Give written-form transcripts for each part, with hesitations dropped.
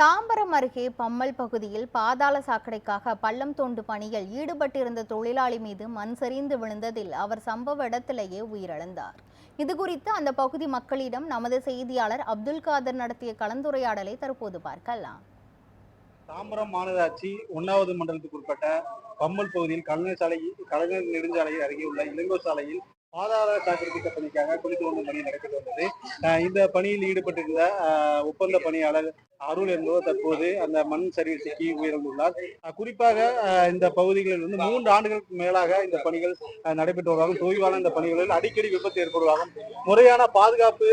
தாம்பரம் அருகே பம்மல் பகுதியில் பாதாள சாக்கடைக்காக பள்ளம் தோண்டும் பணியில் ஈடுபட்டிருந்த தொழிலாளி மீது மண் சரிந்து விழுந்ததில் அவர் சம்பவ இடத்திலேயே உயிரிழந்தார். இதுகுறித்து அந்த பகுதி மக்களிடம் நமது செய்தியாளர் அப்துல் காதர் நடத்திய கலந்துரையாடலை தற்போது பார்க்கலாம். தாம்பரம் மாநகராட்சி 1வது மண்டலத்துக்கு உட்பட்ட பம்மல் பகுதியில் கலைஞர் நெடுஞ்சாலை அருகே உள்ள இளங்கோ சாலையில் பாதாள சாக்கடை திட்ட பணிக்காக குழி தோண்டும் பணி நடைபெற்று வந்தது. இந்த பணியில் ஈடுபட்டிருந்த ஒப்பந்த பணியாளர் அருள் என்பவர் தற்போது அந்த மண் சரிவில் சிக்கி உயிரிழந்துள்ளார். குறிப்பாக இந்த பகுதிகளில் இருந்து 3 ஆண்டுகளுக்கு மேலாக இந்த பணிகள் நடைபெற்று வருவதாகவும், தொய்வான இந்த பணிகளில் அடிக்கடி விபத்து ஏற்படுவதாகவும், முறையான பாதுகாப்பு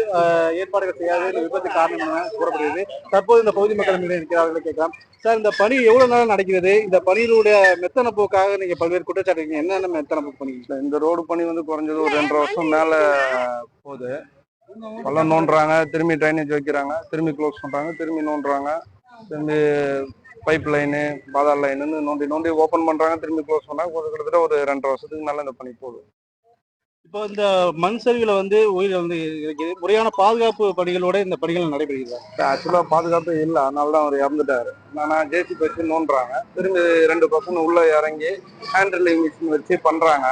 ஏற்பாடுகள் செய்யாத இந்த விபத்து காரணம் என கூறப்படுகிறது. தற்போது இந்த பகுதி மக்கள் இருக்கிறார்களை கேட்கலாம். சார், இந்த பணி எவ்வளவு நாள் நடக்கிறது? இந்த பணியினுடைய மெத்தன போக்காக நீங்க பல்வேறு குற்றச்சாட்டு என்னென்ன மெத்தன போக்கு பண்ணிக்கலாம்? இந்த ரோடு பணி குறைஞ்சது ஒரு 2.5 வருஷம் மேல போகுது. பள்ளம் நோண்டுறாங்க, திரும்பி ட்ரைனேஜ் வைக்கிறாங்க, திரும்பி க்ளோஸ் பண்றாங்க, திரும்பி நோண்டுறாங்க, திரும்பி பைப் லைனு பாதாள லைனுன்னு நோண்டி நோண்டி ஓப்பன் பண்றாங்க, திரும்பி க்ளோஸ் பண்றாங்க. கிட்டத்தட்ட ஒரு 2.5 வருஷத்துக்கு மேல இந்த பணி போகுது. இப்போ இந்த மண் சரிவுல உயிர் இருக்குது. முறையான பாதுகாப்பு பணிகளோட இந்த பணிகள் நடைபெறுகிறது. ஆக்சுவலா பாதுகாப்பு இல்லை, அதனால தான் அவர் இறந்துட்டாரு. நான் ஜேசிபி வச்சு நோண்டுறாங்க, திரும்பி 2 பசங்க உள்ள இறங்கி ஹேண்ட்ரில்லிங் மிஷின் வச்சு பண்றாங்க.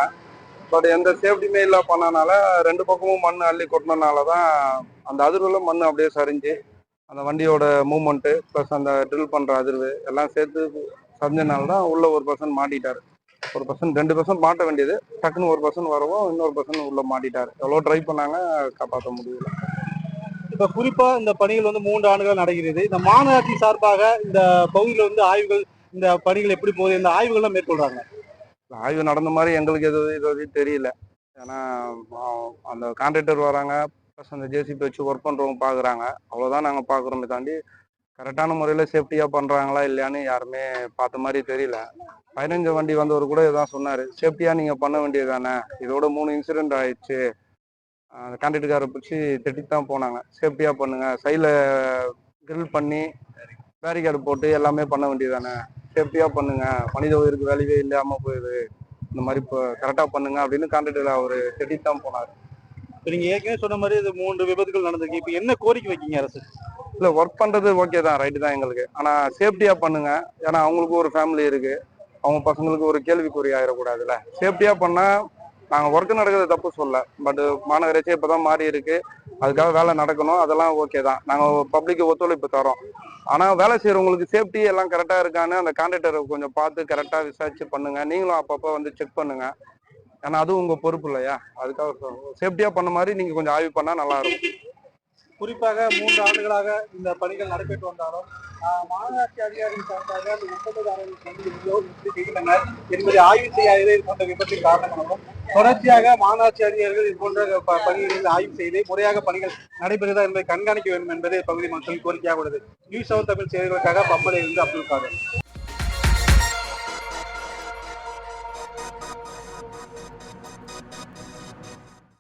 பட் எந்த சேஃப்டியுமே இல்லை பண்ணனால 2 பக்கமும் மண் அள்ளி கொட்டினாலதான் அந்த அதிர்வுல மண் அப்படியே சரிஞ்சு அந்த வண்டியோட மூவ்மெண்ட்டு ப்ளஸ் அந்த ட்ரில் பண்ற அதிர்வு எல்லாம் சேர்த்து சரிஞ்சனால தான் உள்ள ஒரு பர்சன் மாட்டிட்டாரு. ஒரு பர்சன் 2 பர்சன் மாட்ட வேண்டியது, டக்குன்னு ஒரு பர்சன் வரவும் இன்னொரு பர்சன் உள்ள மாட்டிட்டாரு. எவ்வளோ ட்ரை பண்ணாங்க, காப்பாற்ற முடியல. இப்ப குறிப்பா இந்த பணிகள் 3 ஆண்டுகள் நடக்கிறது. இந்த மாநகராட்சி சார்பாக இந்த பகுதியில் ஆய்வுகள், இந்த பணிகள் எப்படி போகுது, இந்த ஆய்வுகள்லாம் மேற்கொள்றாங்க. ஆய்வு நடந்த மாதிரி எங்களுக்கு எதுவும் தெரியல. ஏன்னா அந்த கான்ட்ராக்டர் வராங்க, ப்ளஸ் அந்த ஜேசிபி வச்சு ஒர்க் பண்றவங்க பாக்குறாங்க, அவ்வளவுதான் நாங்க பாக்குறோமே தாண்டி கரெக்டான முறையில சேஃப்டியா பண்றாங்களா இல்லையான்னு யாருமே பார்த்த மாதிரி தெரியல. 15 வண்டி வந்தவர் கூட இதான் சொன்னாரு, சேஃப்டியா நீங்க பண்ண வேண்டியது தானே, இதோட 3 இன்சிடென்ட் ஆயிடுச்சு. அந்த கான்ட்ராக்டுக்காரை பிடிச்சி திட்டித்தான் போனாங்க, சேஃப்டியா பண்ணுங்க, சைடில் கிரில் பண்ணி பேரிகார்டு போட்டு எல்லாமே பண்ண வேண்டியது தானே, சேஃப்டியா பண்ணுங்க, மனித உயிருக்கு வேலையே இல்லாம போயிடுது, இந்த மாதிரி இப்போ கரெக்டா பண்ணுங்க அப்படின்னு கான்ட்ராக்டர் அவரு திட்டித்தான் போனார். நீங்க ஏற்கனவே சொன்ன மாதிரி இது 3 விபத்துகள் நடந்திருக்கு. இப்ப என்ன கோரிக்கை வைக்கீங்க அரசு? இல்ல, ஒர்க் பண்றது ஓகே தான், ரைட்டு தான் எங்களுக்கு. ஆனா சேஃப்டியா பண்ணுங்க. ஏன்னா அவங்களுக்கு ஒரு ஃபேமிலி இருக்கு, அவங்க பசங்களுக்கு ஒரு கேள்விக்குறி ஆயிடக்கூடாதுல்ல. சேஃப்டியா பண்ணா நாங்க ஒர்க் நடக்கிறது தப்பு சொல்ல, பட் மாநகராட்சி இப்பதான் மாறி இருக்கு, அதுக்காக வேலை நடக்கணும், அதெல்லாம் ஓகே தான். நாங்க பப்ளிக் ஒத்துழைப்பு தரோம். ஆனா வேலை செய்யறவங்களுக்கு சேஃப்டி எல்லாம் கரெக்டா இருக்கான்னு அந்த கான்ட்ராக்டரை கொஞ்சம் பார்த்து கரெக்டா விசாரிச்சு பண்ணுங்க. நீங்களும் அப்பப்போ செக் பண்ணுங்க, ஏன்னா அதுவும் உங்க பொறுப்பு இல்லையா. அதுக்காக சேஃப்டியா பண்ண மாதிரி நீங்க கொஞ்சம் ஆய்வு பண்ணா நல்லா இருக்கும். குறிப்பாக 3 ஆண்டுகளாக இந்த பணிகள் நடைபெற்று வந்தாலும் மாநகராட்சி அதிகாரிகள் சார்பாக அந்த ஒப்பந்ததாரர்கள் செய்கின்றனர் என்பதை ஆய்வு செய்யாதே இது போன்ற விபத்தின் காரணமாகவும், தொடர்ச்சியாக மாநகராட்சி அதிகாரிகள் இது போன்ற பணிகளில் ஆய்வு செய்து முறையாக பணிகள் நடைபெறுகிறதா என்பதை கண்காணிக்க வேண்டும் என்பதே பகுதி மக்களின் கோரிக்கையாக உள்ளது. நியூஸ் 7 தமிழ் செய்திகளுக்காக பம்பலையிலிருந்து அப்துல் காதர்.